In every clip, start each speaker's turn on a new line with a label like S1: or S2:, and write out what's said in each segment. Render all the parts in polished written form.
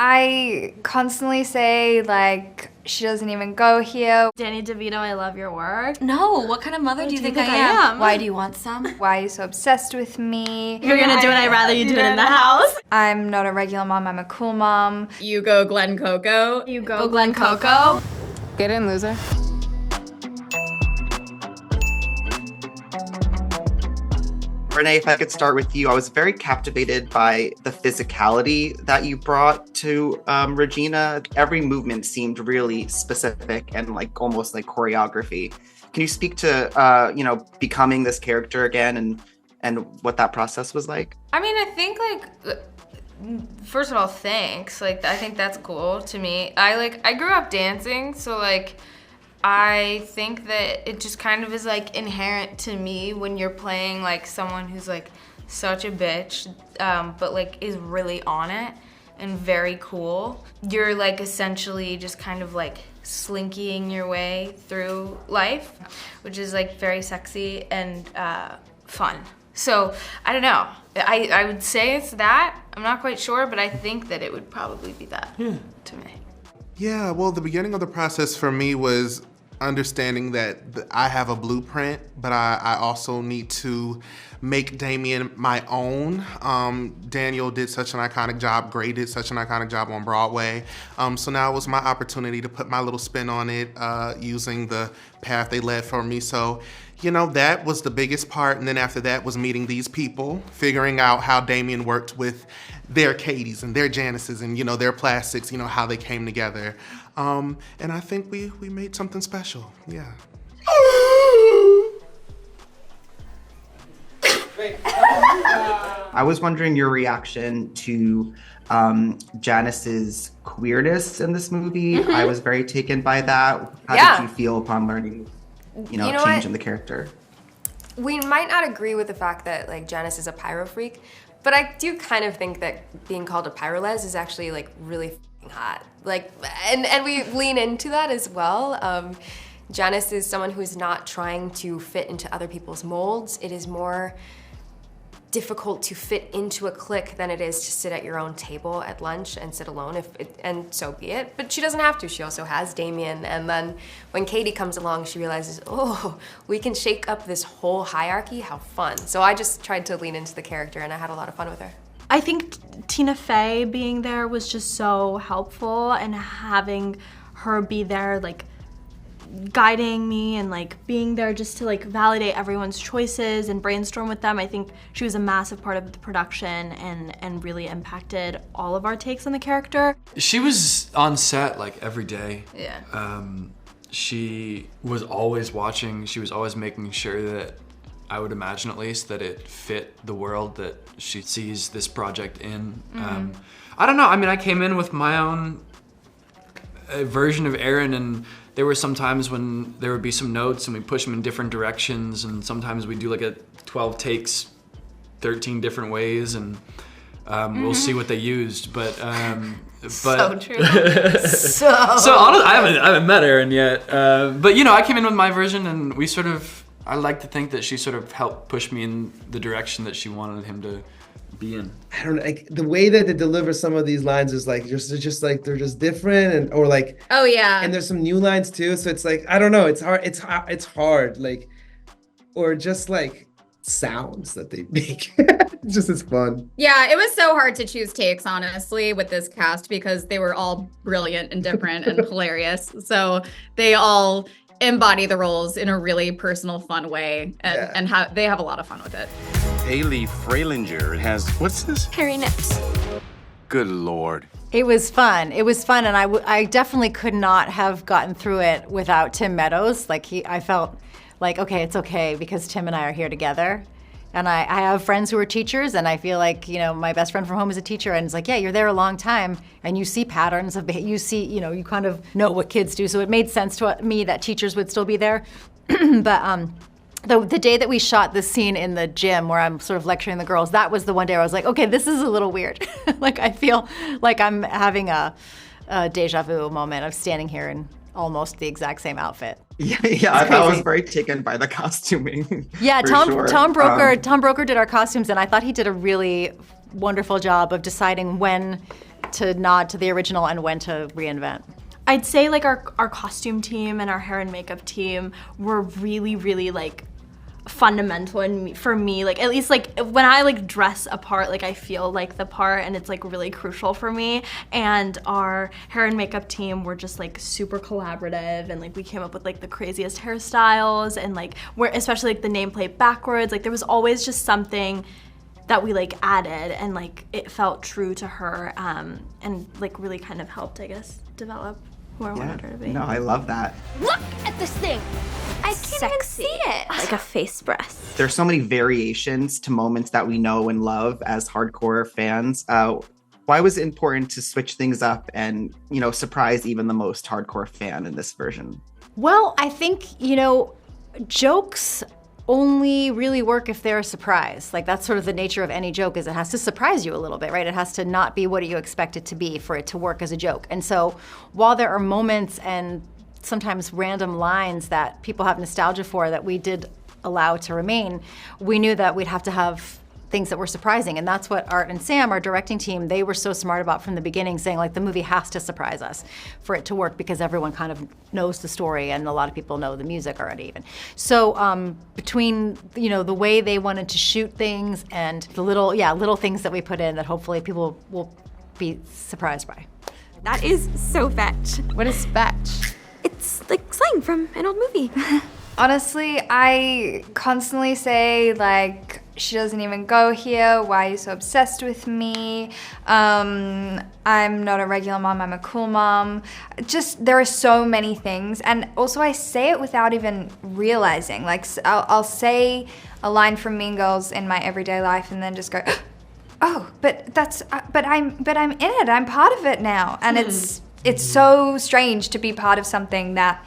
S1: I constantly say, like, she doesn't even go here.
S2: Danny DeVito, I love your work.
S3: No, what kind of mother do you think I am? Why do you want some?
S1: Why are you so obsessed with me?
S2: If you're gonna do it, I'd rather you do it in the house.
S1: I'm not a regular mom, I'm a cool mom.
S4: You go Glen Coco.
S2: You go Glen Coco.
S5: Get in, loser.
S6: Renee, if I could start with you, I was very captivated by the physicality that you brought to Regina. Every movement seemed really specific and like almost like choreography. Can you speak to becoming this character again and what that process was like?
S7: I mean, I think like, first of all, thanks. Like, I think that's cool to me. I grew up dancing, so like, I think that it just kind of is like inherent to me when you're playing like someone who's like such a bitch, but like is really on it and very cool. You're like essentially just kind of like slinkying your way through life, which is like very sexy and fun. So I don't know. I would say it's that. I'm not quite sure, but I think that it would probably be that to me.
S8: Yeah, well, the beginning of the process for me was understanding that I have a blueprint, but I also need to make Damian my own. Daniel did such an iconic job, Gray did such an iconic job on Broadway. So now it was my opportunity to put my little spin on it using the path they led for me. So, that was the biggest part. And then after that was meeting these people, figuring out how Damian worked with their Cadys and their Janices and, their plastics, how they came together. And I think we made something special, yeah.
S6: I was wondering your reaction to Janis's queerness in this movie. Mm-hmm. I was very taken by that. How did you feel upon learning, change in the character?
S9: We might not agree with the fact that like Janis is a pyro freak, but I do kind of think that being called a pyrolez is actually like really hot. Like, and we lean into that as well. Janis is someone who's not trying to fit into other people's molds. It is more difficult to fit into a clique than it is to sit at your own table at lunch and sit alone, and so be it. But she doesn't have to. She also has Damian, and then when Cady comes along, she realizes, oh, we can shake up this whole hierarchy. How fun. So I just tried to lean into the character, and I had a lot of fun with her.
S2: I think Tina Fey being there was just so helpful, and having her be there, like, guiding me and like being there just to like validate everyone's choices and brainstorm with them. I think she was a massive part of the production and really impacted all of our takes on the character.
S10: She was on set like every day.
S7: Yeah.
S10: She was always watching. She was always making sure that, I would imagine at least, that it fit the world that she sees this project in. Mm-hmm. I don't know. I mean, I came in with my own version of Aaron, and there were some times when there would be some notes and we push them in different directions, and sometimes we do like a 12 takes 13 different ways, and we'll see what they used. But
S7: so true.
S10: So honestly, I haven't met Aaron yet. But I came in with my version, and I like to think that she sort of helped push me in the direction that she wanted him to be in.
S11: I don't know, like the way that they deliver some of these lines is like they're just different, or like,
S4: oh yeah,
S11: and there's some new lines too. So it's like, I don't know, it's hard, like, or just like sounds that they make. It's fun.
S4: Yeah, it was so hard to choose takes, honestly, with this cast, because they were all brilliant and different and hilarious. So they all embody the roles in a really personal, fun way, and they have a lot of fun with it.
S12: Haley Freilinger has, what's this?
S3: Hairy nips.
S12: Good Lord.
S3: It was fun. And I definitely could not have gotten through it without Tim Meadows. I felt like, okay, it's okay because Tim and I are here together. And I have friends who are teachers, and I feel like, my best friend from home is a teacher, and it's like, yeah, you're there a long time, and you see patterns of behavior, you kind of know what kids do. So it made sense to me that teachers would still be there. But the day that we shot the scene in the gym where I'm sort of lecturing the girls, that was the one day where I was like, okay, this is a little weird. Like, I feel like I'm having a deja vu moment of standing here in almost the exact same outfit.
S6: Yeah, I was very taken by the costuming.
S3: Yeah,
S6: sure.
S3: Tom Broker did our costumes, and I thought he did a really wonderful job of deciding when what to nod to the original and when to reinvent?
S2: I'd say like our costume team and our hair and makeup team were really, really like fundamental for me. Like at least like when I like dress a part, like I feel like the part, and it's like really crucial for me. And our hair and makeup team were just like super collaborative, and like we came up with like the craziest hairstyles, and like especially like the nameplate backwards. Like there was always just something that we like added, and like it felt true to her, and like really kind of helped, I guess, develop who I wanted her to be.
S6: No, I love that.
S5: Look at this thing. I can't even see it. Like a face breast.
S6: There's so many variations to moments that we know and love as hardcore fans. Why was it important to switch things up and, surprise even the most hardcore fan in this version?
S3: Well, I think, jokes only really work if they're a surprise. Like that's sort of the nature of any joke, is it has to surprise you a little bit, right? It has to not be what you expect it to be for it to work as a joke. And so while there are moments and sometimes random lines that people have nostalgia for that we did allow to remain, we knew that we'd have to have things that were surprising. And that's what Art and Sam, our directing team, they were so smart about from the beginning, saying like the movie has to surprise us for it to work, because everyone kind of knows the story and a lot of people know the music already even. So between, the way they wanted to shoot things and the little things that we put in that hopefully people will be surprised by.
S5: That is so fetch.
S3: What is fetch?
S5: It's like slang from an old movie.
S1: Honestly, I constantly say, like, she doesn't even go here. Why are you so obsessed with me? I'm not a regular mom, I'm a cool mom. Just, there are so many things. And also I say it without even realizing. Like, I'll say a line from Mean Girls in my everyday life and then just go, oh, but I'm in it. I'm part of it now. And it's so strange to be part of something that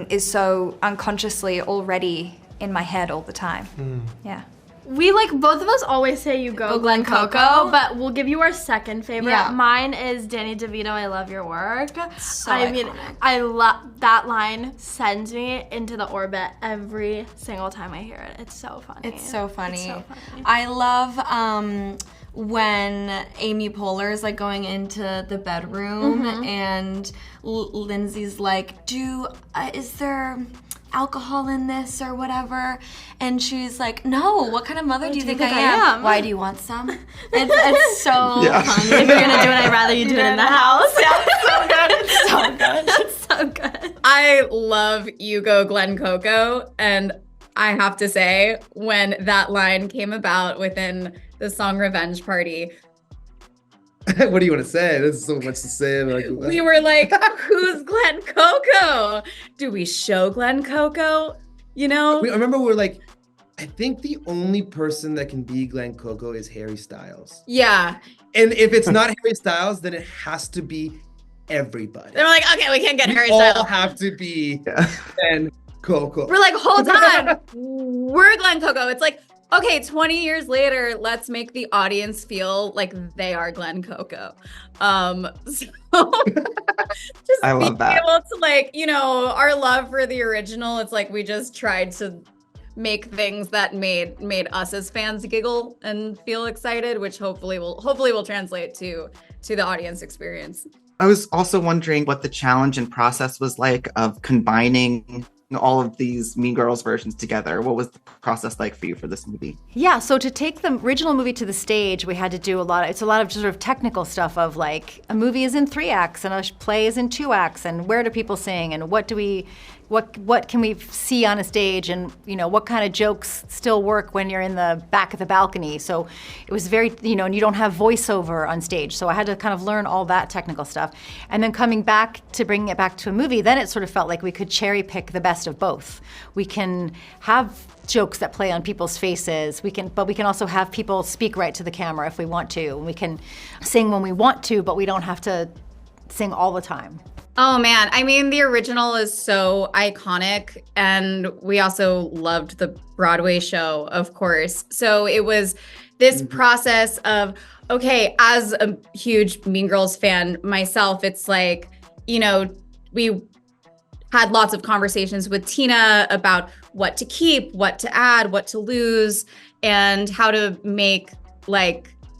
S1: is so unconsciously already in my head all the time. Yeah.
S2: We both of us always say you go Glen Coco, but we'll give you our second favorite.
S1: Yeah.
S2: Mine is Danny DeVito, I love your work.
S5: So
S2: iconic. I love that line, sends me into the orbit every single time I hear it. It's so funny.
S13: It's so funny.
S2: It's so funny.
S13: I love when Amy Poehler's going into the bedroom and Lindsay's like, is there alcohol in this or whatever? And she's like, no, what kind of mother do you think I am? Why do you want some? It's so funny.
S2: If you're gonna do it, I'd rather you do it in the house.
S13: Yeah, it's so good. It's so good. It's so good.
S4: I love You Go Glen Coco, and I have to say, when that line came about within the song Revenge Party,
S11: What do you want to say? There's so much to say.
S4: we were like, who's Glen Coco? Do we show Glen Coco?
S11: I remember we were like, I think the only person that can be Glen Coco is Harry Styles.
S4: Yeah.
S11: And if it's not Harry Styles, then it has to be everybody.
S4: They were like, okay, we can't get Harry
S11: all
S4: Styles.
S11: have to be Glen Coco.
S4: We're like, hold on. We're Glen Coco. It's like, okay, 20 years later, let's make the audience feel like they are Glen Coco. Just
S6: I love that.
S4: able to our love for the original. It's like we just tried to make things that made us as fans giggle and feel excited, which hopefully will translate to the audience experience.
S6: I was also wondering what the challenge and process was like of combining all of these Mean Girls versions together. What was the process like for you for this movie?
S3: Yeah, so to take the original movie to the stage, we had to do a lot of sort of technical stuff of like, a movie is in 3 acts and a play is in 2 acts, and where do people sing, and what can we see on a stage, and what kind of jokes still work when you're in the back of the balcony. So it was very, and you don't have voiceover on stage. So I had to kind of learn all that technical stuff. And then coming back to bringing it back to a movie, then it sort of felt like we could cherry pick the best of both. We can have jokes that play on people's faces. But we can also have people speak right to the camera if we want to. We can sing when we want to, but we don't have to sing all the time.
S4: Oh man, I mean, the original is so iconic, and we also loved the Broadway show, of course. So it was this process of, okay, as a huge Mean Girls fan myself, it's like, we had lots of conversations with Tina about what to keep, what to add, what to lose, and how to make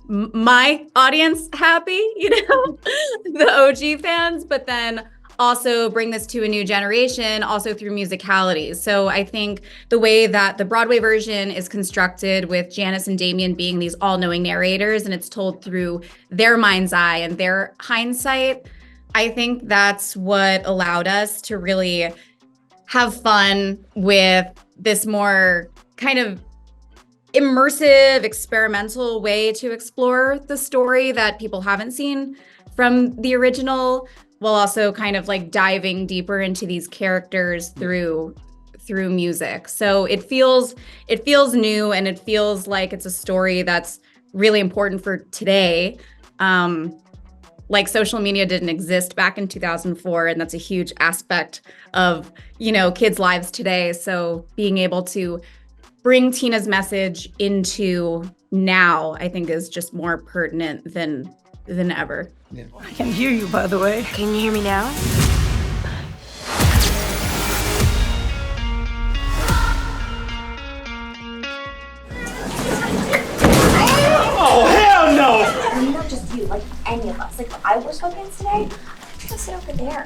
S4: my audience happy, you know, the OG fans, but then also bring this to a new generation also through musicality. So I think the way that the Broadway version is constructed with Janis and Damian being these all-knowing narrators and it's told through their mind's eye and their hindsight, I think that's what allowed us to really have fun with this more kind of immersive, experimental way to explore the story that people haven't seen from the original, while also kind of like diving deeper into these characters through music. So it feels new, and it feels like it's a story that's really important for today. Like social media didn't exist back in 2004, and that's a huge aspect of, you know, kids' lives today. So being able to bring Tina's message into now, I think, is just more pertinent than ever.
S14: Yeah. I can hear you, by the way.
S5: Can you hear me now?
S12: Oh, hell no!
S15: I mean, not just you, like any of us. Like, if I wore sweatpants today, I'm gonna sit over there.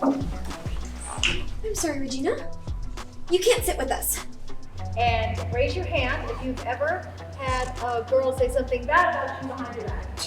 S15: I'm sorry, Regina. You can't sit with us.
S16: And raise your hand if you've ever had a girl say something bad about you behind your back.